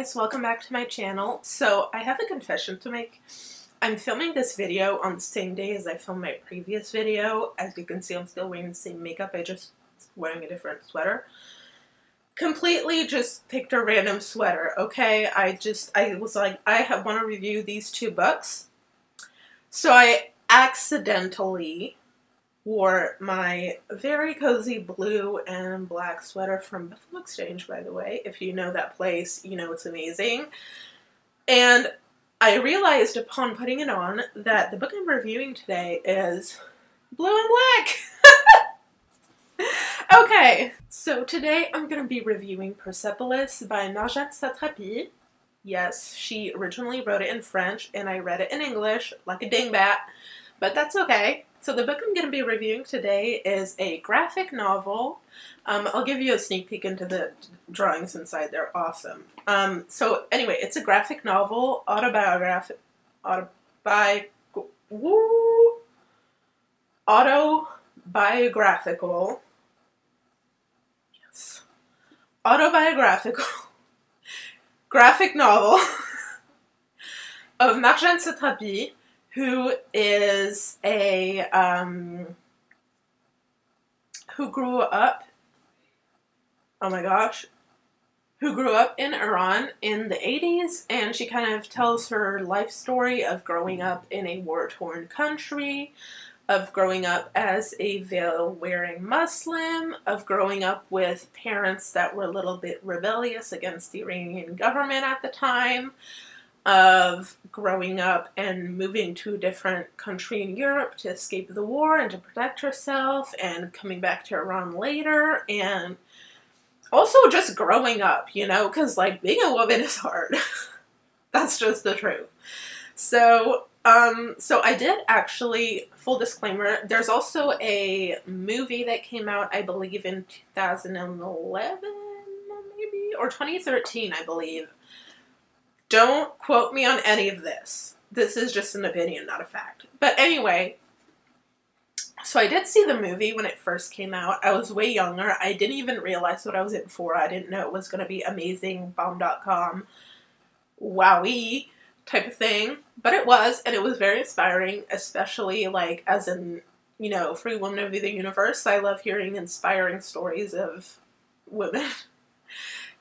guys, welcome back to my channel. So I have a confession to make. I'm filming this video on the same day as I filmed my previous video. As you can see, I'm still wearing the same makeup, I just wearing a different sweater. Completely just picked a random sweater, okay? I was like, I want to review these two books. So I accidentally wore my very cozy blue and black sweater from Buffalo Exchange, by the way. If you know that place, you know it's amazing. And I realized upon putting it on that the book I'm reviewing today is blue and black. Okay, so today I'm going to be reviewing Persepolis by Marjane Satrapi. Yes, she originally wrote it in French and I read it in English like a dingbat, but that's okay. So the book I'm going to be reviewing today is a graphic novel. I'll give you a sneak peek into the drawings inside. They're awesome. So anyway, it's a graphic novel, autobiographical. Yes. Autobiographical graphic novel of Marjane Satrapi, who is a, who grew up in Iran in the 80s, and she kind of tells her life story of growing up in a war-torn country, of growing up as a veil-wearing Muslim, of growing up with parents that were a little bit rebellious against the Iranian government at the time, of growing up and moving to a different country in Europe to escape the war and to protect herself, and coming back to Iran later, and also just growing up, you know, because, like, being a woman is hard. That's just the truth. So, so I did actually, full disclaimer, there's also a movie that came out, I believe, in 2011, maybe, or 2013, I believe. Don't quote me on any of this. This is just an opinion, not a fact. But anyway, so I did see the movie when it first came out. I was way younger. I didn't even realize what I was in for. I didn't know it was going to be amazing, bomb.com, wowee type of thing. But it was, and it was very inspiring, especially, like, as an, you know, free woman of the universe. I love hearing inspiring stories of women.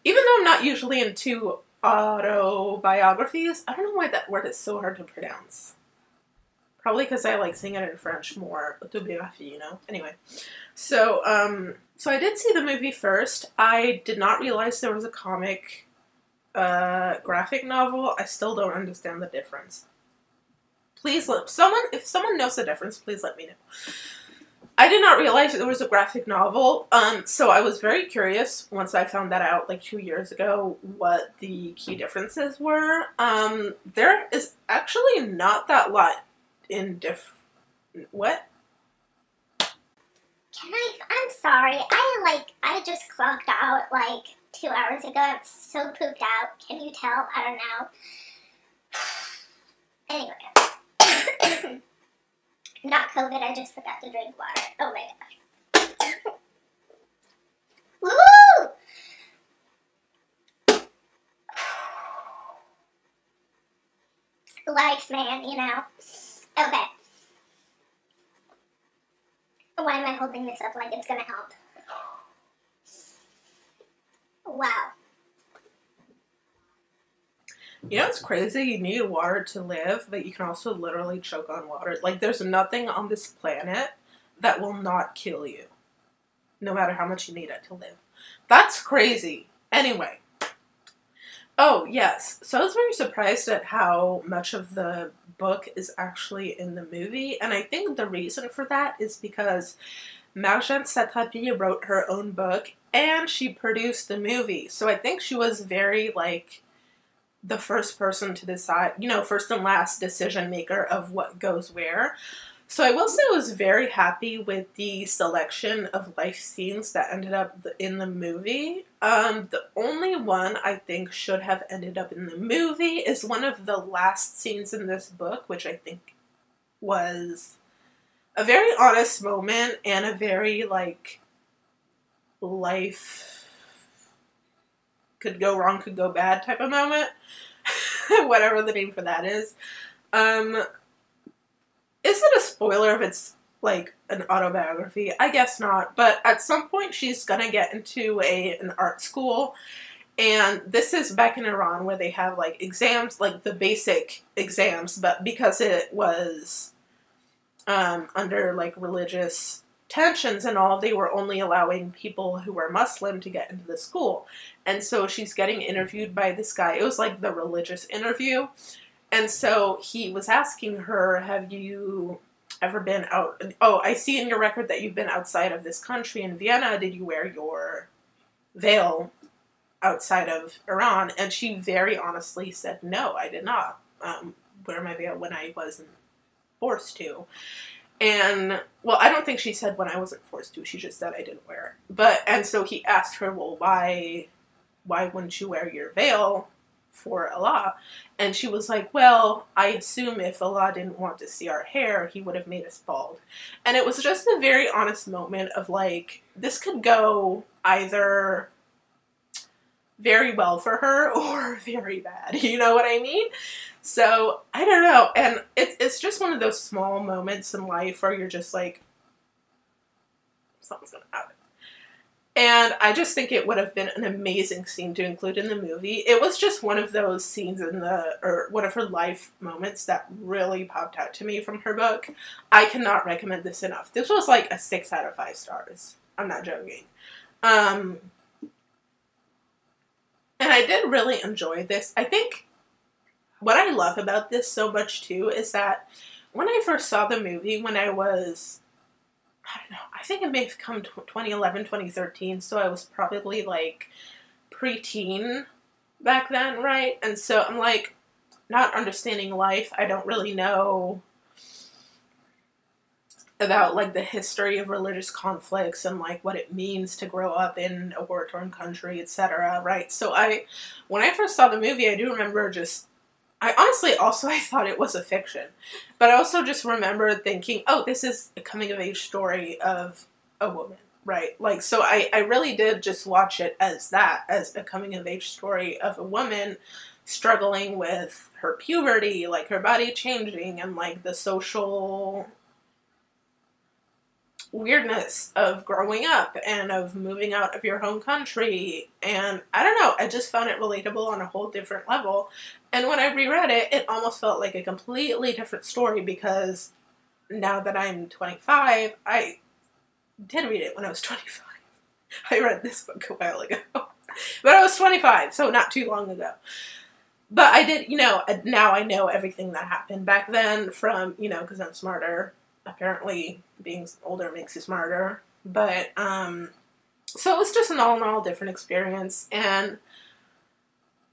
Even though I'm not usually into autobiographies. I don't know why that word is so hard to pronounce. Probably because I like saying it in French more. Autobiographie, you know? Anyway. So, so I did see the movie first. I did not realize there was a comic, graphic novel. I still don't understand the difference. Please if someone knows the difference, please let me know. I did not realize there was a graphic novel, so I was very curious once I found that out, like, 2 years ago, what the key differences were. There is actually not that lot in what? I'm sorry, I just clocked out, like, 2 hours ago. I'm so pooped out. Can you tell? I don't know. Anyway. Not COVID, I just forgot to drink water. Oh my gosh. Woo! Life, man, you know. Okay. Why am I holding this up like it's gonna help? Wow. You know, it's crazy. You need water to live, but you can also literally choke on water. Like, there's nothing on this planet that will not kill you, no matter how much you need it to live. That's crazy. Anyway. Oh, yes. So I was very surprised at how much of the book is actually in the movie, and I think the reason for that is because Marjane Satrapi wrote her own book, and she produced the movie. So I think she was very, like, the first person to decide, you know, first and last decision maker of what goes where. So I will say I was very happy with the selection of life scenes that ended up in the movie. The only one I think should have ended up in the movie is one of the last scenes in this book, which I think was a very honest moment and a very, like, life could go wrong, could go bad type of moment. Whatever the name for that is. Is it a spoiler if it's like an autobiography? I guess not. But at some point she's gonna get into an art school. And this is back in Iran where they have like exams, like the basic exams, but because it was under like religious tensions and all, they were only allowing people who were Muslim to get into the school. And so she's getting interviewed by this guy. It was like the religious interview. And so he was asking her, have you ever been out? Oh, I see in your record that you've been outside of this country in Vienna. Did you wear your veil outside of Iran? And she very honestly said, no, I did not wear my veil when I wasn't forced to. And, well, I don't think she said when I wasn't forced to. She just said I didn't wear it. But, and so he asked her, well, why wouldn't you wear your veil for Allah? And she was like, well, I assume if Allah didn't want to see our hair, he would have made us bald. And it was just a very honest moment of like, this could go either very well for her or very bad. You know what I mean? So, I don't know. And it's just one of those small moments in life where you're just like, something's gonna happen. And I just think it would have been an amazing scene to include in the movie. It was just one of those scenes or one of her life moments that really popped out to me from her book. I cannot recommend this enough. This was like a 6 out of 5 stars. I'm not joking. And I did really enjoy this. I think what I love about this so much too is that when I first saw the movie, when I was, I don't know, I think it may have come 2011, 2013, so I was probably like preteen back then, right? And so I'm like, not understanding life, I don't really know about like the history of religious conflicts and like what it means to grow up in a war-torn country, etc., right? So when I first saw the movie, I do remember I honestly also, I thought it was a fiction, but I also just remember thinking, oh, this is a coming-of-age story of a woman, right? Like, so I really did just watch it as a coming-of-age story of a woman struggling with her puberty, like her body changing, and like the social weirdness of growing up and of moving out of your home country. And I don't know, I just found it relatable on a whole different level. And when I reread it, it almost felt like a completely different story, because now that I'm 25, I did read it when I was 25. I read this book a while ago. But I was 25, so not too long ago. But I did, now I know everything that happened back then from, because I'm smarter. Apparently, being older makes you smarter. But, so it was just an all in all different experience. And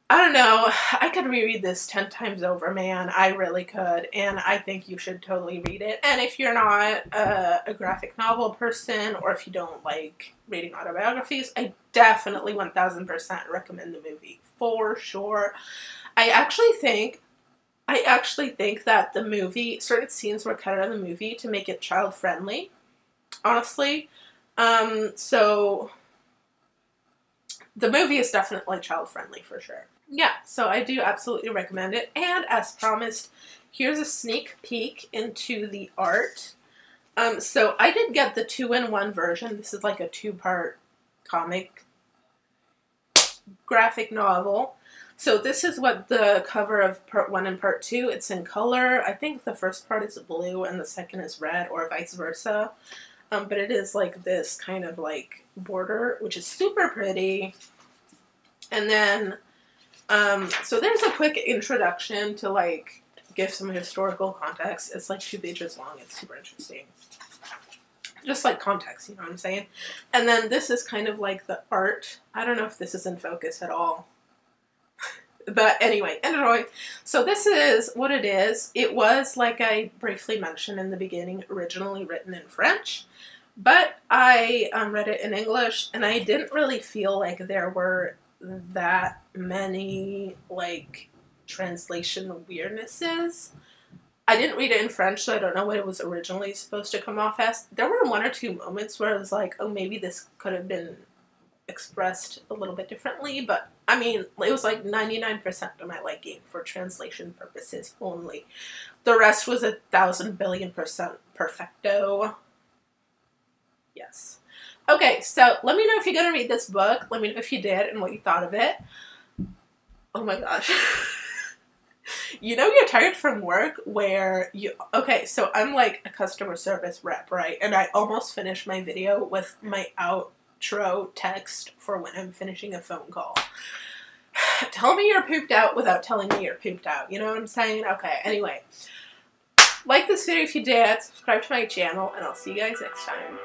I don't know, I could reread this 10 times over, man. I really could. And I think you should totally read it. And if you're not a graphic novel person, or if you don't like reading autobiographies, I definitely 1000% recommend the movie. For sure. I actually think that the movie, certain scenes were cut out of the movie to make it child-friendly, honestly. So the movie is definitely child-friendly for sure. Yeah, so I do absolutely recommend it. And as promised, here's a sneak peek into the art. So I did get the 2-in-1 version. This is like a 2-part comic graphic novel. So this is what the cover of part 1 and part 2, it's in color. I think the first part is blue and the second is red, or vice versa. But it is like this kind of like border, which is super pretty. And then, so there's a quick introduction to like give some historical context. It's like 2 pages long. It's super interesting. Just like context, you know what I'm saying? And then this is kind of like the art. I don't know if this is in focus at all. But anyway, enjoy. So this is what it is. It was, like I briefly mentioned in the beginning, originally written in French. But I read it in English, and I didn't really feel like there were that many, like, translation weirdnesses. I didn't read it in French, so I don't know what it was originally supposed to come off as. There were 1 or 2 moments where I was like, oh, maybe this could have been expressed a little bit differently, but I mean, it was like 99% to my liking for translation purposes only. The rest was 1,000,000,000,000% perfecto. Yes. Okay, so let me know if you're going to read this book. Let me know if you did and what you thought of it. Oh my gosh. You know you're tired from work where you... Okay, so I'm like a customer service rep, right? And I almost finished my video with my outro text for when I'm finishing a phone call. Tell me you're pooped out without telling me you're pooped out. You know what I'm saying? Okay, anyway. Like this video if you did. Subscribe to my channel, and I'll see you guys next time.